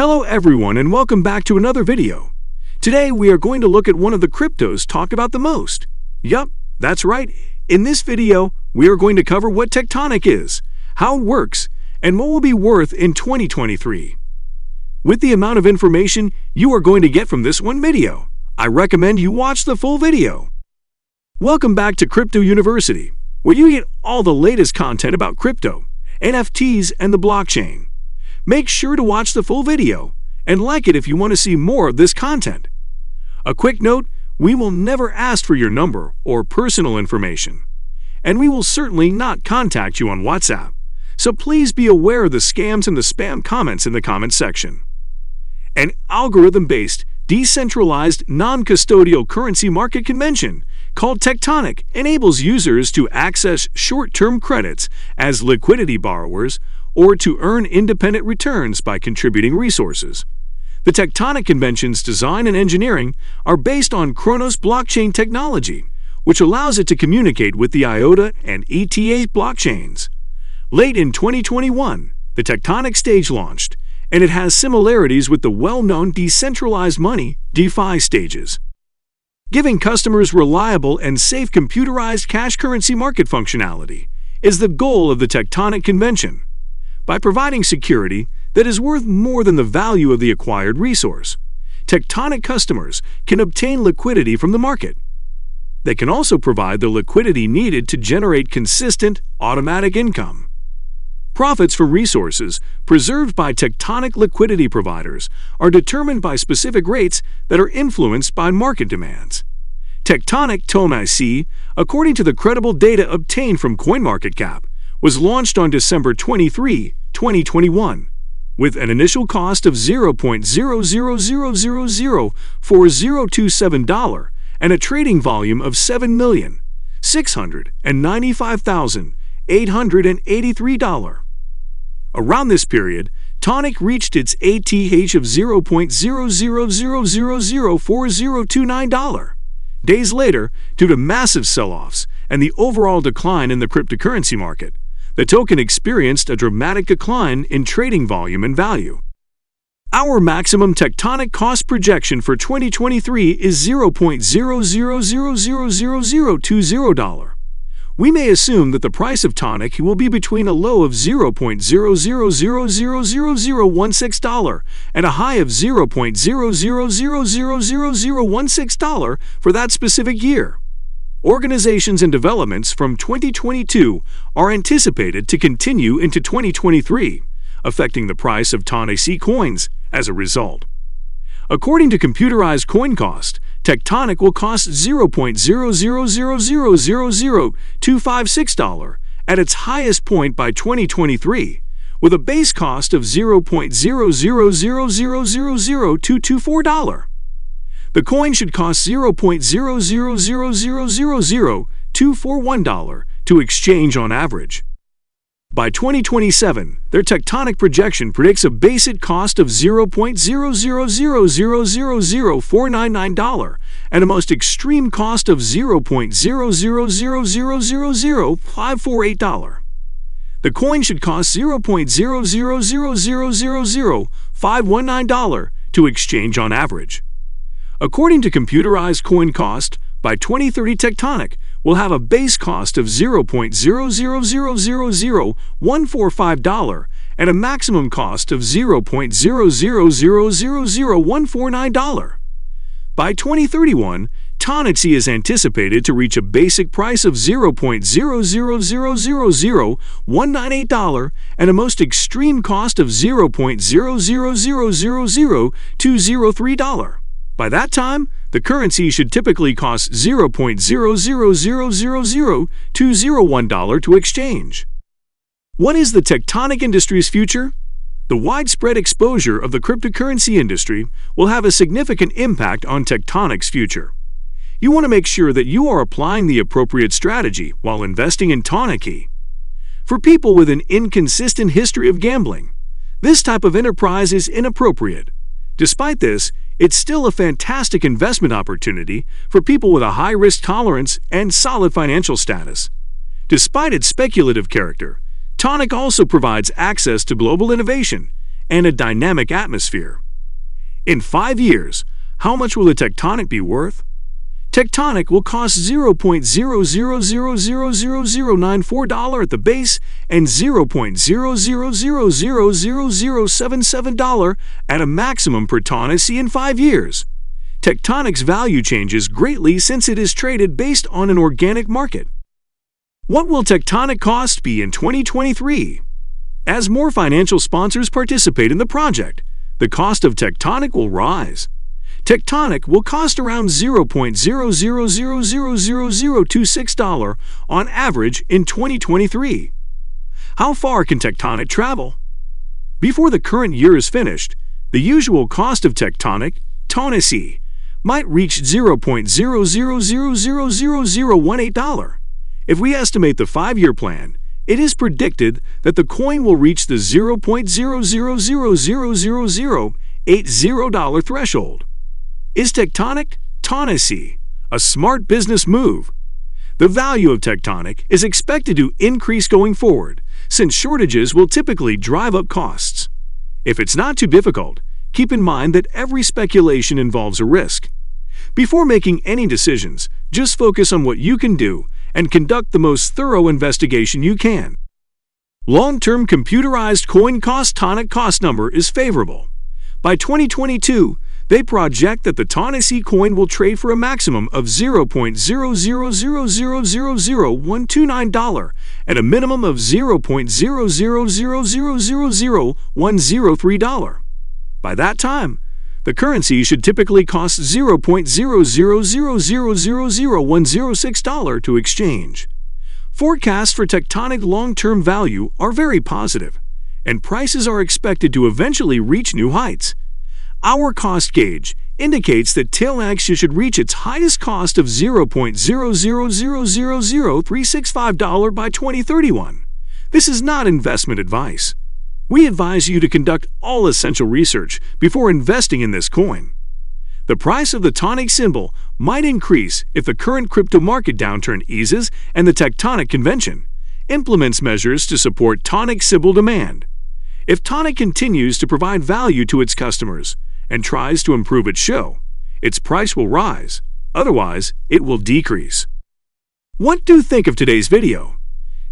Hello everyone and welcome back to another video. Today we are going to look at one of the cryptos talked about the most. Yup, that's right. In this video, we are going to cover what Tectonic is, how it works, and what will be worth in 2023. With the amount of information you are going to get from this one video, I recommend you watch the full video. Welcome back to Crypto University, where you get all the latest content about crypto, NFTs, and the blockchain. Make sure to watch the full video and like it if you want to see more of this content. A quick note, we will never ask for your number or personal information, and we will certainly not contact you on WhatsApp, so please be aware of the scams and the spam comments in the comments section. An algorithm-based, decentralized, non-custodial currency market convention called Tectonic enables users to access short-term credits as liquidity borrowers or to earn independent returns by contributing resources. The Tectonic Convention's design and engineering are based on Chronos blockchain technology, which allows it to communicate with the IOTA and ETA blockchains. Late in 2021, the Tectonic stage launched, and it has similarities with the well-known decentralized money (DeFi) stages. Giving customers reliable and safe computerized cash currency market functionality is the goal of the Tectonic Convention. By providing security that is worth more than the value of the acquired resource, Tectonic customers can obtain liquidity from the market. They can also provide the liquidity needed to generate consistent, automatic income. Profits from resources preserved by Tectonic liquidity providers are determined by specific rates that are influenced by market demands. Tectonic TONIC, according to the credible data obtained from CoinMarketCap, was launched on December 23, 2021, with an initial cost of $0.00004027 and a trading volume of 7,695,883. Around this period, TONIC reached its ATH of $0.00004029. Days later, due to massive sell-offs and the overall decline in the cryptocurrency market, the token experienced a dramatic decline in trading volume and value. Our maximum Tectonic cost projection for 2023 is $0.00000020. We may assume that the price of TONIC will be between a low of $0.00000016 and a high of $0.00000016 for that specific year. Organizations and developments from 2022 are anticipated to continue into 2023, affecting the price of TONIC coins as a result. According to computerized coin cost, Tectonic will cost $0.0000000256 at its highest point by 2023, with a base cost of $0.0000000224. The coin should cost $0.00000241 to exchange on average. By 2027, their Tectonic projection predicts a basic cost of $0.0000000499 and a most extreme cost of $0.0000000548. The coin should cost $0.0000000519 to exchange on average. According to computerized coin cost, by 2030 Tectonic will have a base cost of $0.00000145 and a maximum cost of $0.00000149. By 2031, TONIC is anticipated to reach a basic price of $0.00000198 and a most extreme cost of $0.00000203. By that time, the currency should typically cost $0.00000201 to exchange. What is the Tectonic industry's future? The widespread exposure of the cryptocurrency industry will have a significant impact on Tectonic's future. You want to make sure that you are applying the appropriate strategy while investing in TONIC. For people with an inconsistent history of gambling, this type of enterprise is inappropriate. Despite this, it's still a fantastic investment opportunity for people with a high risk tolerance and solid financial status. Despite its speculative character, TONIC also provides access to global innovation and a dynamic atmosphere. In 5 years, how much will the Tectonic be worth? Tectonic will cost $0.00000094 at the base and $0.00000077 at a maximum per TONIC in 5 years. Tectonic's value changes greatly since it is traded based on an organic market. What will Tectonic cost be in 2023? As more financial sponsors participate in the project, the cost of Tectonic will rise. Tectonic will cost around $0.00000026 on average in 2023. How far can Tectonic travel? Before the current year is finished, the usual cost of Tectonic, TONIC, might reach $0.00000018. If we estimate the 5-year plan, it is predicted that the coin will reach the $0.00000080 threshold. Is Tectonic, TONIC, a smart business move? The value of Tectonic is expected to increase going forward, since shortages will typically drive up costs. If it's not too difficult, keep in mind that every speculation involves a risk. Before making any decisions, just focus on what you can do and conduct the most thorough investigation you can. Long-term computerized coin cost TONIC cost number is favorable. By 2022, they project that the TONIC coin will trade for a maximum of $0.0000000129 and a minimum of $0.0000000103. By that time, the currency should typically cost $0.0000000106 to exchange. Forecasts for Tectonic long-term value are very positive, and prices are expected to eventually reach new heights. Our cost gauge indicates that TONIC should reach its highest cost of $0.00000365 by 2031. This is not investment advice. We advise you to conduct all essential research before investing in this coin. The price of the TONIC symbol might increase if the current crypto market downturn eases and the Tectonic Convention implements measures to support TONIC symbol demand. If TONIC continues to provide value to its customers and tries to improve its show, its price will rise. Otherwise, it will decrease. What do you think of today's video?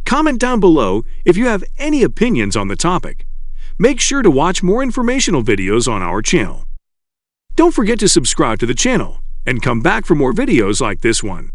Comment down below if you have any opinions on the topic. Make sure to watch more informational videos on our channel. Don't forget to subscribe to the channel and come back for more videos like this one.